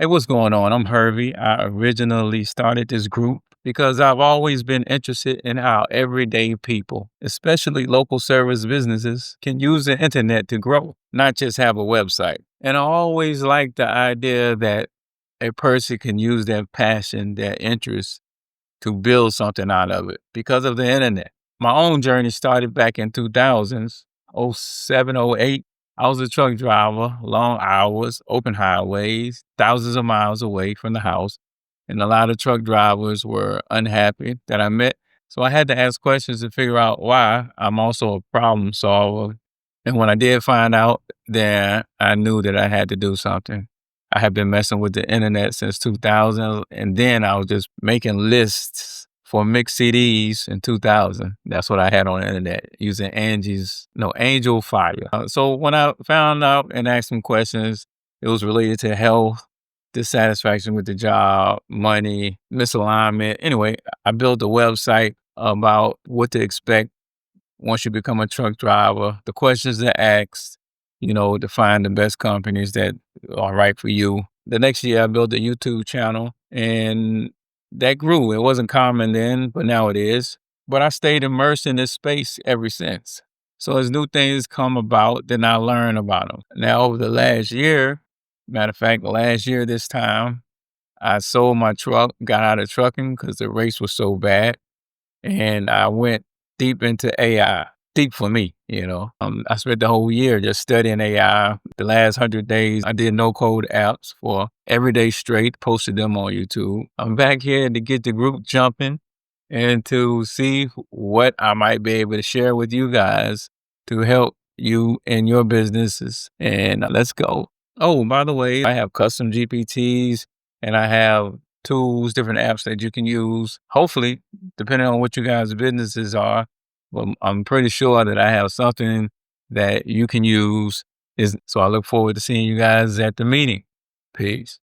Hey, what's going on? I'm Hervey. I originally started this group because I've always been interested in how everyday people, especially local service businesses, can use the internet to grow, not just have a website. And I always like the idea that a person can use their passion, their interest to build something out of it because of the internet. My own journey started back in 2000s, '07, '08. I was a truck driver, long hours, open highways, thousands of miles away from the house. And a lot of truck drivers were unhappy that I met. So I had to ask questions to figure out why. I'm also a problem solver. And when I did find out, then I knew that I had to do something. I had been messing with the internet since 2000, and then I was just making lists for mixed CDs in 2000. That's what I had on the internet using Angel Fire. So when I found out and asked some questions, it was related to health, dissatisfaction with the job, money, misalignment. Anyway, I built a website about what to expect once you become a truck driver, the questions to ask, to find the best companies that are right for you. The next year, I built a YouTube channel and that grew. It wasn't common then, but now it is. But I stayed immersed in this space ever since. So as new things come about, then I learn about them. Now, over the last year, matter of fact, last year this time, I sold my truck, got out of trucking because the race was so bad. And I went deep into AI, deep for me. I spent the whole year just studying AI. The last 100 days, I did no code apps for every day straight, posted them on YouTube. I'm back here to get the group jumping and to see what I might be able to share with you guys to help you in your businesses. And let's go. Oh, by the way, I have custom GPTs and I have tools, different apps that you can use. Hopefully, depending on what you guys' businesses are, well, I'm pretty sure that I have something that you can use. So I look forward to seeing you guys at the meeting. Peace.